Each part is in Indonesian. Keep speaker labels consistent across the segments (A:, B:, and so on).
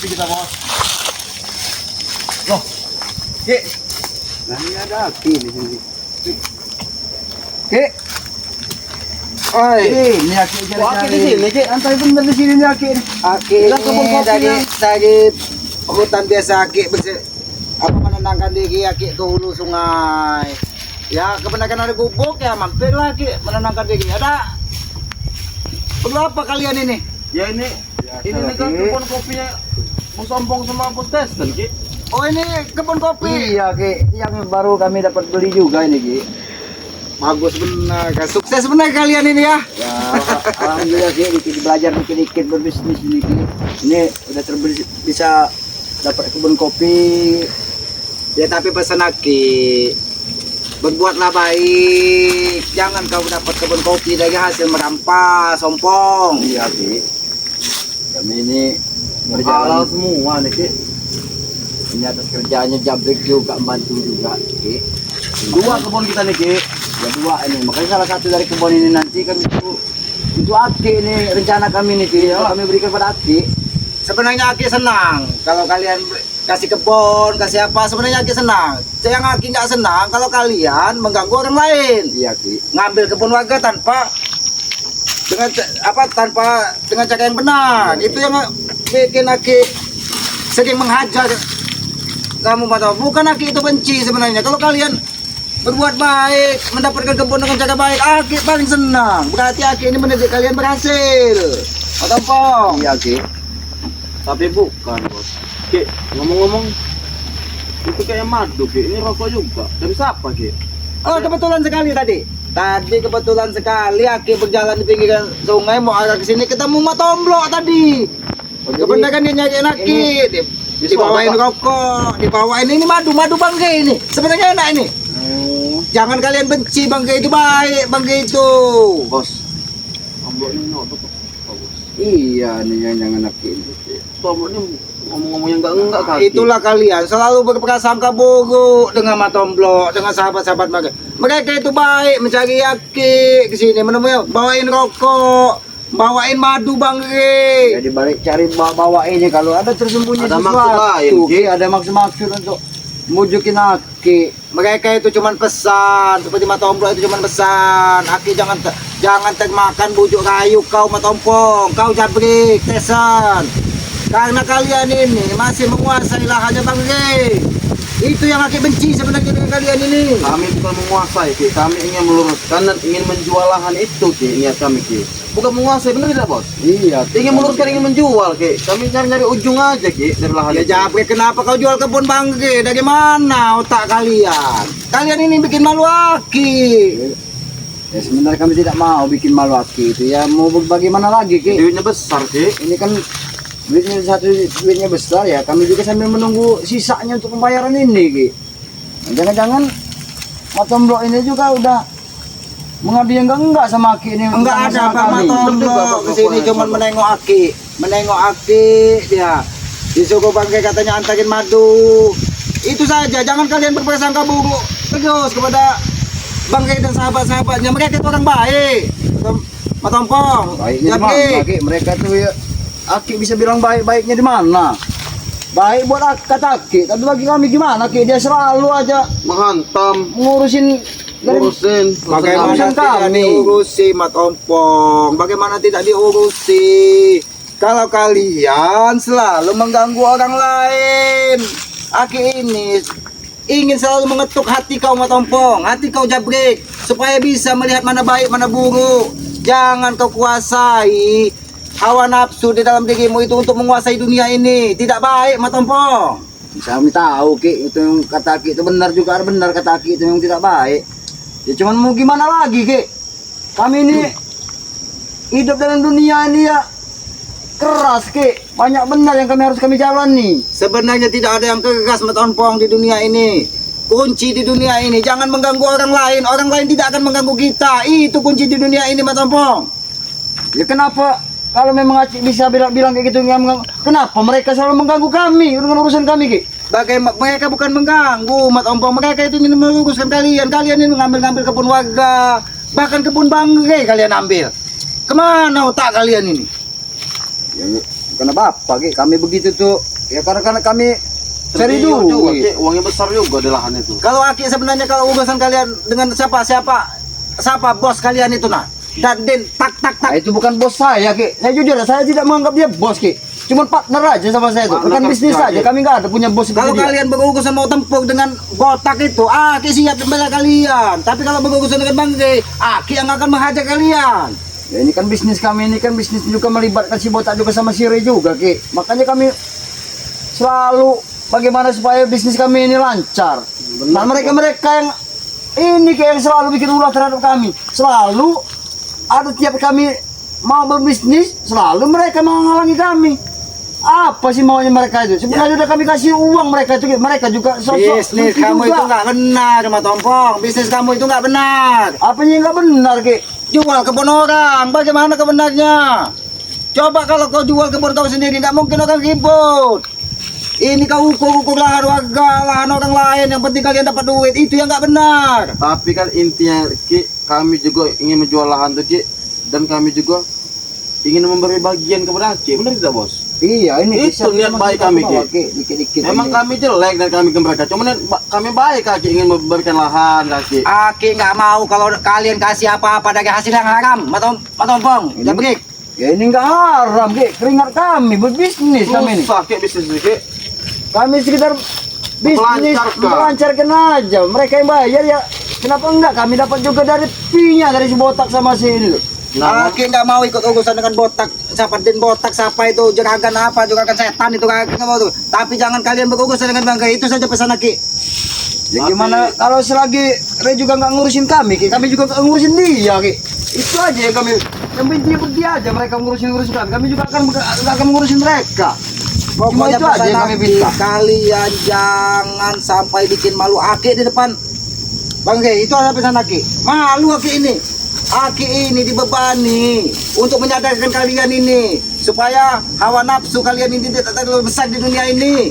A: kopi kita, Bos. Loh. Ki.
B: Nah, ini ada aki di sini.
A: Ki. Oi.
B: Ini aki
A: Aki di sini, Ki.
B: Antai bener di sini nih aki.
A: Aki ini dari hutan biasa aki menenangkan diri aki ke hulu sungai. Ya kebenaran ada gubuk ya mampir lagi menenangkan diri. Ada perlu apa kalian ini?
C: Ya ini nih kan kebun kopinya Bos Ompong sama Bos Deston, Ki.
A: Oh ini kebun kopi.
B: Iya ki, yang baru kami dapat beli juga ini ki.
A: Bagus benar, sukses benar kalian ini ya.
B: Ya alhamdulillah ki, dikit belajar dikit-dikit berbisnis ini ki. Ini udah bisa dapat kebun kopi.
A: Ya tapi pesan aki, berbuatlah baik. Jangan kau dapat kebun kopi dari hasil merampas, sompong.
B: Iya ki. Kami ini
C: Halal
B: berjalan
C: semua nih, Ki.
B: ini atas kerjaannya Jabrik juga membantu juga ki.
C: Dua kebun kita nih, Ki.
B: Ya dua ini, makanya salah satu dari kebun ini nanti kan itu aki ini rencana kami nih ki. Kami berikan pada aki.
A: Sebenarnya aki senang kalau kalian kasih kebun, kasih apa. Sebenarnya aki senang. Yang aki nggak senang kalau kalian mengganggu orang lain.
B: Iya ki.
A: Ngambil kebun warga tanpa dengan cara yang benar. Itu yang bikin aki sering menghajar kamu pada bukan aki itu benci sebenarnya. Kalau kalian berbuat baik, mendapatkan kebun dengan cara baik, aki paling senang. Berarti aki ini mendidik kalian berhasil. Otompong.
B: Iya ki.
C: Tapi bukan, Bos. Ki, ngomong-ngomong itu kayak madu, Ki. Ini rokok juga. Dari siapa, Ki?
A: Oh kebetulan sekali tadi. Tadi kebetulan sekali aki berjalan di pinggiran sungai mau arah ke sini ketemu Matomblo tadi. Kebenaran dia nyari aki, dibawain rokok, dibawain ini madu bangke ini. Sebenarnya enak ini. Jangan kalian benci bangke itu baik, bangke itu.
C: Bos. Ambo ini notok, Bos.
B: Iya nih yang jangan aki ini.
C: Ambo ini ngomong-ngomong yang enggak kaki.
A: Itulah kalian selalu berprasangka buruk dengan Matomblo, dengan sahabat-sahabat mereka. Mereka itu baik mencari aki ke sini menemui bawain rokok, bawain madu bangke.
B: Jadi balik cari bawa ini kalau ada tersembunyi
C: Ada
B: sesuatu,
C: maksud lain, Ki.
B: ada maksud untuk mujukin aki.
A: Mereka itu cuman pesan seperti Matomblo itu cuman pesan. Aki jangan termakan bujuk rayu kau Matompong, kau Jabrik, Tesan. Karena kalian ini masih menguasai lahannya bangke. Itu yang aki benci sebenarnya dengan kalian ini.
C: Kami bukan menguasai, Ki. Kami ingin meluruskan dan ingin menjual lahan itu, Ki. Niat kami, Ki. Bukan menguasai, benar tidak, Bos?
B: Iya.
C: Ingin meluruskan, ingin menjual, Ki. Kami nyari ujung aja, Ki, dari lahan
A: Ya
C: itu.
A: Jabrik, kenapa kau jual kebun bangke? Dari mana otak kalian? Kalian ini bikin malu aki.
B: Ya sebenarnya kami tidak mau bikin malu aki itu ya, mau bagaimana lagi ki.
C: Duitnya besar, Ki.
B: Ini kan duitnya besar ya, kami juga sambil menunggu sisanya untuk pembayaran ini ki. Nah, jangan-jangan Matomblo ini juga udah mengabdi yang enggak sama aki ini.
A: Enggak ada Pak Matomblo kesini cuman menengok aki dia disuruh bangke katanya antarin madu. Itu saja, jangan kalian berprasangka buruk terus kepada bangke dan sahabat-sahabatnya. Mereka itu orang baik. Matompong,
B: Baiknya di mana ki? Mereka tuh ya, aki bisa bilang baik-baiknya di mana? Baik buat kata aki, tapi bagi kami gimana ki? Dia selalu aja
C: Menghantam,
B: ngurusin dari
C: ngurusin.
A: bagaimana
B: urusan
A: tidak
B: kami.
A: diurusi Matompong? Bagaimana tidak diurusi? Kalau kalian selalu mengganggu orang lain, aki ini ingin selalu mengetuk hati kau Matompong, hati kau Jabrik, supaya bisa melihat mana baik mana buruk. Jangan kau kuasai hawa nafsu di dalam dirimu itu untuk menguasai dunia ini. Tidak baik Matompong.
B: Bisa kami tahu ki, itu yang kata ki itu benar juga, benar kata ki itu yang tidak baik. Ya cuman mau gimana lagi ki? Kami ini hidup dalam dunia ini ya keras ki, banyak benar yang harus kami jalani.
A: Sebenarnya tidak ada yang keras Matompong di dunia ini. Kunci di dunia ini jangan mengganggu orang lain tidak akan mengganggu kita. Itu kunci di dunia ini Matompong.
B: Ya kenapa kalau memang Acik bisa bilang kayak gitu, kenapa mereka selalu mengganggu kami dengan urusan kami ki?
A: Bagaimana mereka bukan mengganggu Matompong, mereka itu ingin meluruskan kalian. Kalian ini ngambil kebun warga, bahkan kebun bangke kalian ambil. Kemana otak kalian ini?
B: Ya, Bukan apa-apa, Ki. Kami begitu tuh. Ya karena kami cari
C: Triliun juga,
B: duit.
C: Ki. Uangnya besar juga di lahan itu.
A: Kalau Aki sebenarnya kalau urusan kalian dengan siapa bos kalian itu nah. Dan tak
B: Nah, itu bukan bos saya, Ki. Saya jujur, saya tidak menganggap dia bos, Ki. Cuma partner aja sama saya itu.
C: Partner
B: Bukan bisnis
C: kerja,
B: aja.
C: Ki.
B: Kami nggak ada punya bos
A: kalau
B: seperti dia.
A: kalian berurusan mau tempur dengan botak itu, Aki siap membela kalian. Tapi kalau berurusan dengan Bangke, Aki yang akan menghajar kalian.
B: Ya ini kan bisnis kami, ini kan bisnis juga melibatkan si botak juga sama si Re juga, Ki. Makanya kami selalu bagaimana supaya bisnis kami ini lancar. Nah, mereka yang ini kayak yang selalu bikin ulah terhadap kami. Selalu ada tiap kami mau berbisnis, selalu mereka menghalangi kami. Apa sih maunya mereka itu? Sebenarnya udah kami kasih uang mereka itu, Ki. Mereka juga sosok
A: Bisnis
B: lucu
A: kamu
B: juga.
A: itu nggak benar, Mas Tompong. Bisnis kamu itu nggak benar.
B: Apanya yang nggak benar, Ki?
A: Jual kebun orang, bagaimana kebenarnya? Coba kalau kau jual kebun kau sendiri, nggak mungkin orang ribut. Ini kau ukur lahan warga, lahan orang lain, yang penting kalian dapat duit, itu yang nggak benar.
C: Tapi kan intinya, Ki, kami juga ingin menjual lahan tuh, Ki. Dan kami juga ingin memberi bagian kepada Ki. Benar tidak, Bos?
B: Iya, ini
C: Itu niat baik kami, Ki.
B: Dikit-dikit.
C: Memang
B: aja.
C: kami jelek dan kami ke mereka. Cuma kami baik, Ki, ingin memberikan lahan, Ki.
A: Aki nggak mau kalau kalian kasih apa-apa dari hasil yang haram, Mas Tompong.
B: Ini-
A: Ya berik.
B: Ya ini nggak haram, Ki. Keringat kami berbisnis kami ini.
C: Susah, Ki, bisnis ini, Ki.
B: Kami sekitar bisnis
C: Melancarkan.
B: melancarkan aja. Mereka yang bayar ya. Kenapa enggak? Kami dapat juga dari fee-nya dari si botak sama si ini.
C: Nah,
A: Aki nggak mau ikut urusan dengan botak. Siapa den botak, siapa itu juragan apa, juragan setan itu Aki nggak mau tuh. Tapi jangan kalian berurusan dengan Bangke. Itu saja pesan Aki.
B: Ya
C: Tapi-
B: gimana kalau selagi Re juga nggak ngurusin kami, Ki. Kami juga nggak ngurusin dia, Ki. Itu aja yang kami. Yang penting dia aja mereka ngurusin kami. Kami juga akan ngurusin mereka. Cuma
A: Pokoknya
B: itu aja
A: pesan
B: yang kami
A: Aki,
B: minta.
A: kalian jangan sampai bikin malu Aki di depan Bangke. Itu adalah pesan Aki. Malu Aki ini. Aki ini dibebani untuk menyadarkan kalian ini supaya hawa nafsu kalian ini tidak terlalu besar di dunia ini.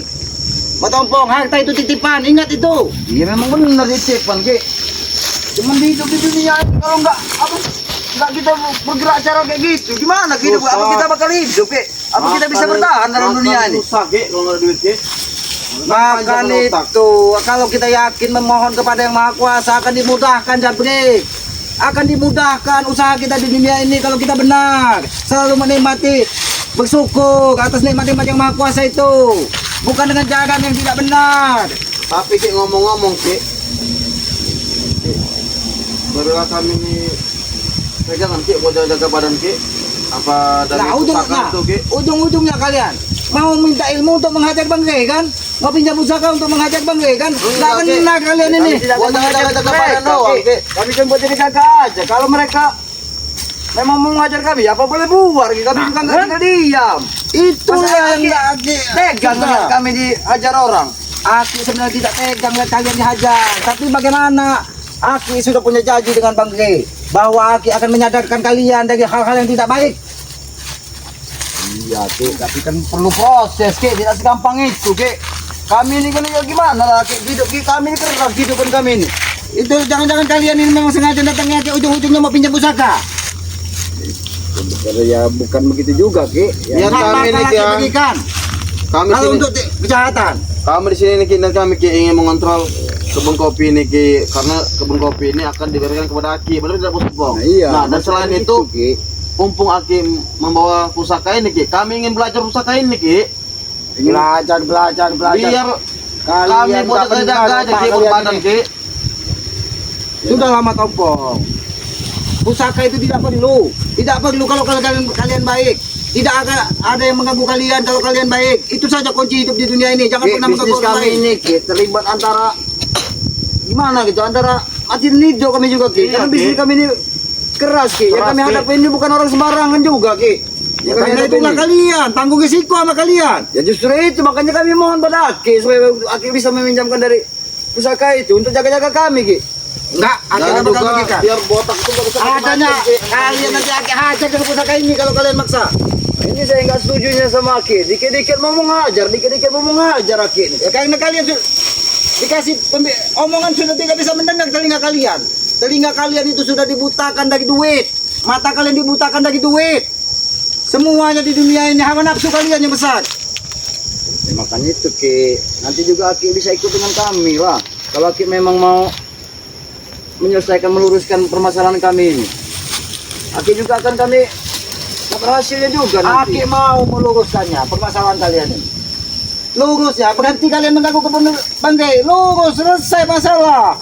A: Matompong, harta itu titipan, ingat itu.
B: Iya memang benar titipan, Ki. Cuman hidup di dunia ini kalau nggak kita bergerak cara kayak gitu, gimana hidup?
C: Susah.
B: Apa kita bakal hidup, Ki? Apa kita bisa bertahan dalam dunia ini?
C: Susah, Ki, kalau nggak ada duit, Ki.
A: Maka itu, kalau kita yakin memohon kepada Yang Maha Kuasa akan dimudahkan, Jabrik. Akan dimudahkan usaha kita di dunia ini kalau kita benar. Selalu menikmati, bersyukur atas nikmat-nikmat Yang Maha Kuasa itu. Bukan dengan cara yang tidak benar.
C: Tapi, Ki, ngomong-ngomong, Ki. Barulah kami ini pegangan, Ki, buat jaga badan, Ki. Apa dari
A: Nah,
C: pusaka itu, Ki?
A: ujung-ujungnya kalian mau minta ilmu untuk menghajar Bangke kan? Mau pinjam pusaka untuk menghajar Bangke kan? Nggak
C: Oke.
A: benar kalian ini.
B: Kami tidak
C: Buat
B: akan mengajak
C: jaga-jaga
B: mereka,
C: badan doang,
B: Ki.
C: Ki.
B: Kami cuma buat jadi kakak aja. Kalau mereka memang mau mengajar kami, ya apa boleh buar, Ki. Kami juga nggak tinggal diam.
A: Itulah
B: Masa
A: yang
B: Aki
A: nggak Aki.
B: Tegang
A: Sudah.
B: lihat kami dihajar orang.
A: Aki sebenarnya tidak tegang lihat kalian dihajar. Tapi bagaimana? Aki sudah punya janji dengan Bangke bahwa Aki akan menyadarkan kalian dari hal-hal yang tidak baik.
B: Iya, Ki, tapi kan perlu proses, Ki. Tidak segampang itu, Ki. Kami ini kan ya gimana lah, Ki. Hidup Ki, kami ini keras kehidupan kami ini.
A: Itu jangan-jangan kalian ini memang sengaja datangnya Aki ujung-ujungnya mau pinjam pusaka.
B: Ya bukan begitu juga, Ki.
C: Ya,
A: Hak
C: kami ini,
A: bakal Aki
C: Ki, ya.
A: berikan.
C: Kami
A: Kalau
C: sini,
A: untuk kejahatan.
C: kami di sini, Ki, dan kami, Ki, ingin mengontrol kebun kopi ini, Ki. Karena kebun kopi ini akan diberikan kepada Aki. Benar tidak, Bos Bong? Nah, dan selain itu,
B: Ki.
C: mumpung Aki membawa pusaka ini, Ki, kami ingin belajar pusaka ini, Ki.
A: Belajar.
C: Biar kami
A: Kalian
C: buat
A: nggak
C: jaga
A: benar,
C: aja,
A: Pak,
C: Ki,
A: kalian
C: badan,
A: ini.
C: Ki.
A: Sudah lama Tompong. Pusaka itu tidak perlu kalau kalian baik. Tidak akan ada yang mengganggu kalian kalau kalian baik. Itu saja kunci hidup di dunia ini. Jangan
B: Ki,
A: pernah mengganggu
B: bisnis
A: orang
B: kami
A: lain.
B: ini, Ki, terlibat antara gimana gitu, antara mati dan hidup kami juga, Ki.
C: Iya,
B: Karena
C: Ki.
B: bisnis kami ini keras, Ki. Yang
C: Keras,
B: kami
C: Ki.
B: hadapi ini bukan orang sembarangan juga, Ki.
A: Ya,
B: Yang kami
A: karena
B: hadapi
A: itulah
B: ini.
A: kalian tanggung risiko sama kalian.
B: Ya justru itu makanya kami mohon pada Aki supaya Aki bisa meminjamkan dari pusaka itu untuk jaga-jaga kami, Ki.
A: Enggak,
C: Dan
A: akhirnya bakal
C: juga
A: bagikan.
C: biar botak itu nggak bisa
A: Adanya
C: macam-macam, Ki.
A: kalian nanti akan hajar dengan pusaka ini kalau kalian maksa.
B: Nah, ini saya nggak setujunya sama Aki. Dikit-dikit mau mengajar, dikit-dikit mau mengajar Aki ini.
A: Ya, karena kalian dikasih omongan sudah tidak bisa mendengar telinga kalian. Telinga kalian itu sudah dibutakan dari duit. Mata kalian dibutakan dari duit. Semuanya di dunia ini hawa nafsu kalian yang besar.
B: Ya, makanya itu Ki, nanti juga Aki bisa ikut dengan kami lah. Kalau Aki memang mau menyelesaikan meluruskan permasalahan kami ini, Aki juga akan kami dapat hasilnya juga nanti.
A: Aki mau meluruskannya permasalahan kalian ini. Lurus ya, berhenti kalian mengganggu kebun bangkai. Lurus, selesai masalah.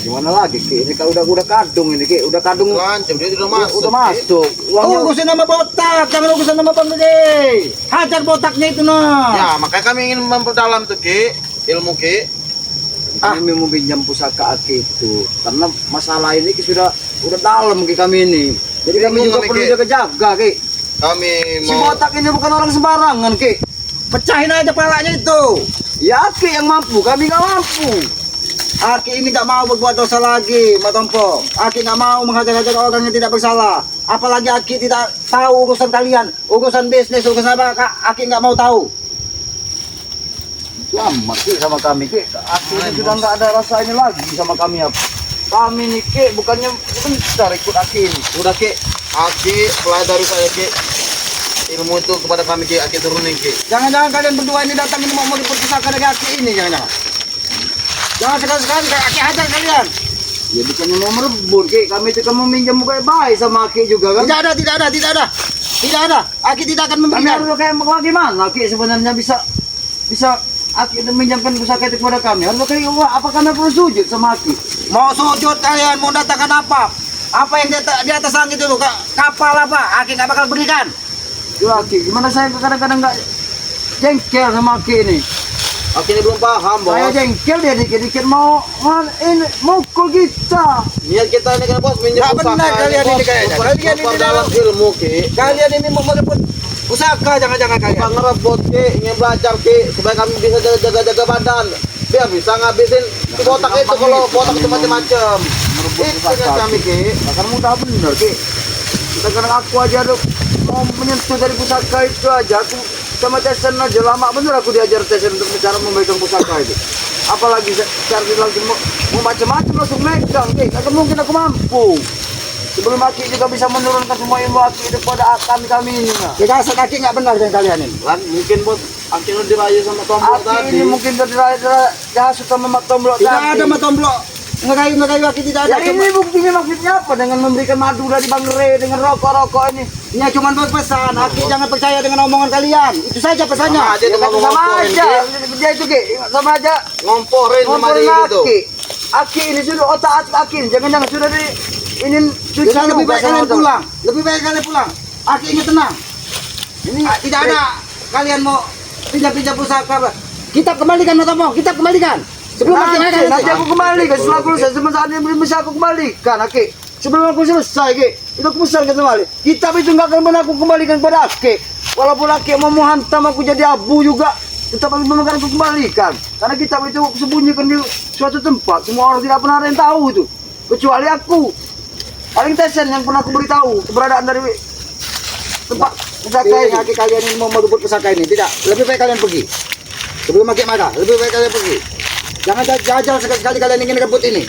B: Gimana lagi Ki? Ini kalau udah kadung ini Ki, udah kadung
C: Lancem dia udah masuk.
B: udah masuk. Uangnya
A: Urusin nama botak, jangan urusin nama bangkai. Hajar botaknya itu nah.
C: Ya, makanya kami ingin memperdalam tuh Ki, ilmu Ki.
B: kami mau pinjam pusaka Aki itu karena masalah ini Ki sudah dalam Ki kami ini. Jadi kami
C: Bingung
B: juga
C: kami,
B: perlu
C: Ki.
B: jaga-jaga Ki.
C: Kami
B: Si
C: mau
B: botak ini bukan orang sembarangan Ki.
A: Pecahin aja palanya itu.
B: Ya Aki yang mampu, kami nggak mampu.
A: Aki ini nggak mau berbuat dosa lagi, Mbak Tompo. Aki nggak mau menghajar-hajar orang yang tidak bersalah. Apalagi Aki tidak tahu urusan kalian, urusan bisnis, urusan apa, Aki nggak mau tahu.
B: Selamat Ki sama kami Ki. Aki ini sudah nggak ada rasa ini lagi sama kami ya. Kami nih Ki bukannya bentar ikut Aki ini.
C: udah Ki. Aki pelajari saya Ki. Ilmu itu kepada kami Ki, Aki turunin Ki.
A: Jangan-jangan kalian berdua ini datang ini mau diperpisahkan dari Aki ini, jangan-jangan. Jangan sekali-sekali kayak Aki hajar kalian.
B: Ya bukannya mau merebut Ki, kami itu kan meminjam baik-baik sama Aki juga kan.
A: Tidak ada, tidak ada, tidak ada. Tidak ada. Aki tidak akan
B: Kami
A: memberikan.
B: harus kayak bagaimana Ki sebenarnya bisa Aki meminjamkan pusaka itu kepada kami. Harus kayak apa kami perlu sujud sama Aki?
A: Mau sujud kalian, mau datangkan apa? Apa yang di atas langit itu, kapal apa? Aki nggak bakal berikan.
B: Ya Aki, gimana saya kadang-kadang nggak jengkel sama Aki ini?
C: Aki ini belum paham, Bos.
B: Saya jengkel dia dikit-dikit mau ini mukul kita.
C: Niat kita ini kan Bos minjem
A: Nggak
C: pusaka.
A: benar kalian
C: Bos.
A: ini kayaknya. Kalian ini
C: Memperdalam ilmu Ki.
A: Kalian ini mau merebut pusaka, jangan-jangan kalian.
C: Bukan ngerebut Ki, ingin belajar Ki supaya kami bisa jaga-jaga badan. Biar bisa ngabisin si botak itu kalau botak itu macam-macam.
B: Merebut
C: Itu
B: pusaka.
C: yang kami Ki.
B: Bahkan mudah bener Ki. Kadang-kadang aku aja ada mau menyentuh dari pusaka itu aja aku sama Tesen aja lama bener aku diajar Tesen untuk cara memegang pusaka itu. Apalagi cara langsung mau macam-macam langsung megang Ki. Kagak mungkin aku mampu. Sebelum Aki juga bisa menurunkan semua ilmu Aki itu pada kami ini nah.
A: Kita Aki nggak benar dengan kalian ini.
C: Kan mungkin Bos Aki udah dirayu sama tombol
B: Aki
C: tadi.
B: ini mungkin dihasut sama Mak Tomblok
A: Tidak
B: tadi.
A: ada matomblok. Ngerayu Aki tidak ada.
B: Ya ini buktinya maksudnya apa dengan memberikan madu dari Bang Re dengan rokok-rokok ini?
A: Ini cuma berpesan. Aki jangan percaya dengan omongan kalian. Itu saja pesannya.
C: Sama aja
B: Ya,
C: itu
B: kan sama
C: ngomong-ngomongin
B: aja.
C: Ki.
B: Dia itu Ki, sama aja.
C: Ngomporin sama
B: Ngomongin
C: dia gitu.
B: Aki. Aki ini sudah otak Aki ini. Jangan-jangan sudah di ini cuci
A: Jadi lebih
B: juga
A: baik
B: sama
A: kalian
B: otak.
A: pulang. Lebih baik kalian pulang. Aki ini tenang.
B: Ini
A: Tidak ada kalian mau pinjam-pinjam pusaka. Kita kembalikan Matomo, kita kembalikan. Sebelum Aki
B: Nanti,
A: naik
B: nanti aku kembali kan setelah aku selesai sama saat ini belum bisa aku kembalikan Aki. Sebelum aku selesai Ki, itu aku pesan kembali. Kitab itu nggak akan pernah aku kembalikan pada Aki. Walaupun Aki mau menghantam aku jadi abu juga, tetap aku belum akan aku kembalikan. Karena kitab itu aku sembunyikan di suatu tempat. Semua orang tidak pernah ada yang tahu itu, kecuali aku. Paling Tesen yang pernah aku beritahu keberadaan dari tempat pusaka
A: Aki,
B: ini.
A: Aki kalian ini mau merebut pusaka ini. Tidak, lebih baik kalian pergi. Sebelum Aki marah, lebih baik kalian pergi. Jangan jajal sekali-sekali kalian ingin rebut ini.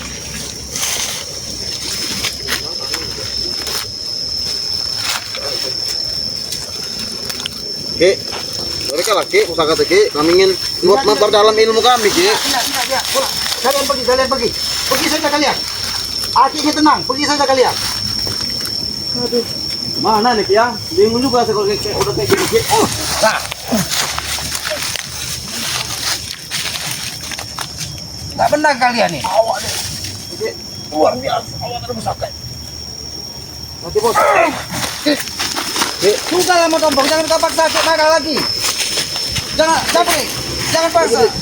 C: Ki, mereka lah Ki, pusaka tuh Ki. Kami ingin buat memperdalam ilmu kami Ki.
A: Tidak, pulang. Kalian pergi. Pergi saja kalian. Aki ini tenang, pergi saja kalian.
B: Mana nih Ki ya? Bingung juga saya kalau kayak udah kayak gini Ki.
A: Nggak benar kalian nih.
B: Luar biasa, awak ada pusaka.
C: Nanti Bos.
A: Sudah lah mau tombong, jangan kau paksa Aki marah lagi. Jangan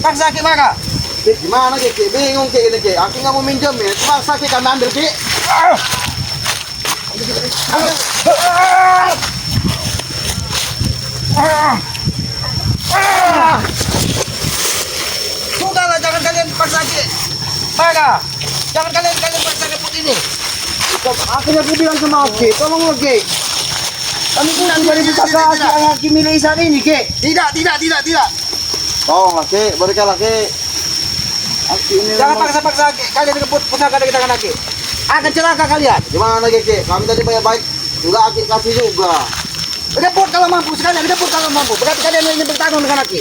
A: paksa Aki marah.
C: Ki, gimana Ki? Ki? Bingung Ki ini Ki. Aki nggak mau minjem ya. Paksa Ki kami ambil Ki.
A: Sudahlah, jangan kalian paksa Aki marah. Jangan kalian paksa rebut ini.
B: Akhirnya aku bilang sama Aki, tolong Aki. Kami pulang dari pusaka Aki yang Aki milih saat ini Ki.
A: Tidak.
C: Tolong lah Ki, berikanlah Ki.
B: Aki ini
A: Jangan
B: memang-
A: paksa Aki. Kalian rebut pusaka dari tangan Aki. Akan celaka kalian.
C: Gimana Ki? Kami tadi baik-baik. Juga Aki kasih juga.
A: Repot kalau mampu sekalian, repot kalau mampu. Berarti kalian ingin bertanggung dengan Aki.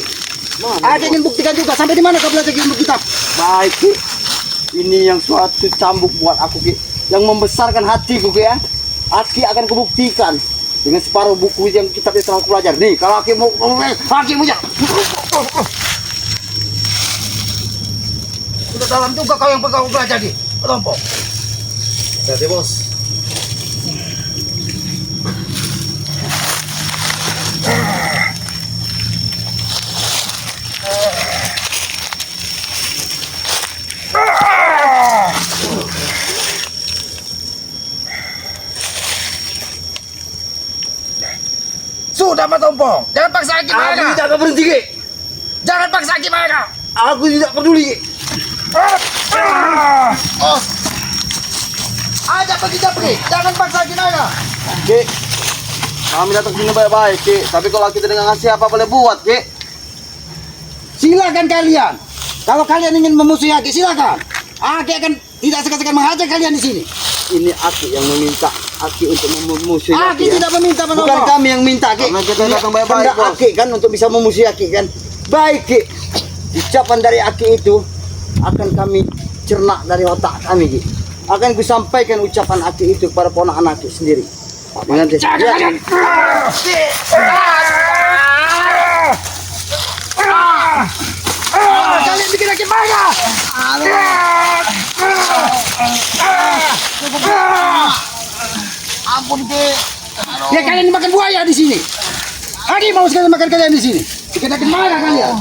A: Aki ingin buktikan juga sampai di mana kau belajar ilmu kitab.
B: Baik, Ki. Ini yang suatu cambuk buat aku, Ki. Yang membesarkan hatiku, Ki ya. Aki akan kubuktikan dengan separuh buku yang kitab yang telah aku pelajari. Nih, kalau Aki mau Aki punya.
A: Sudah dalam juga kau yang kau belajar di kelompok.
C: Hati bos.
A: Sudah Pak Tompong, jangan paksa Aki
B: Aku
A: mereka.
B: tidak akan berhenti, Ki.
A: Jangan paksa Aki mereka.
B: Aku tidak peduli, Ki.
A: Oh. Ajak pergi, jangan paksa Aki mereka.
C: Ki, kami datang sini baik-baik, Ki. Tapi kalau kita dengan ngasih apa boleh buat, Ki?
A: Silakan kalian. Kalau kalian ingin memusuhi Aki, silakan. Aki akan tidak segan-segan menghajar kalian di sini.
B: Ini Aki yang meminta Aki untuk memusuhi
A: Aki
B: Aki, ya.
A: tidak meminta Pak
B: Bukan
A: Tompong.
B: kami yang minta, Ki.
C: Karena kita
B: Ini
C: datang baik-baik,
B: kehendak
C: Bos.
B: Aki kan untuk bisa memusuhi Aki kan. Baik, Ki. Ucapan dari Aki itu akan kami cerna dari otak kami, Ki. Akan kusampaikan ucapan Aki itu kepada ponakan Aki sendiri. Dengan
A: Jangan. Kalian bikin Aki marah. Ampun Ki. Ya kalian makan buaya di sini. Aki mau sekali makan kalian di sini. Bikin Aki marah kalian.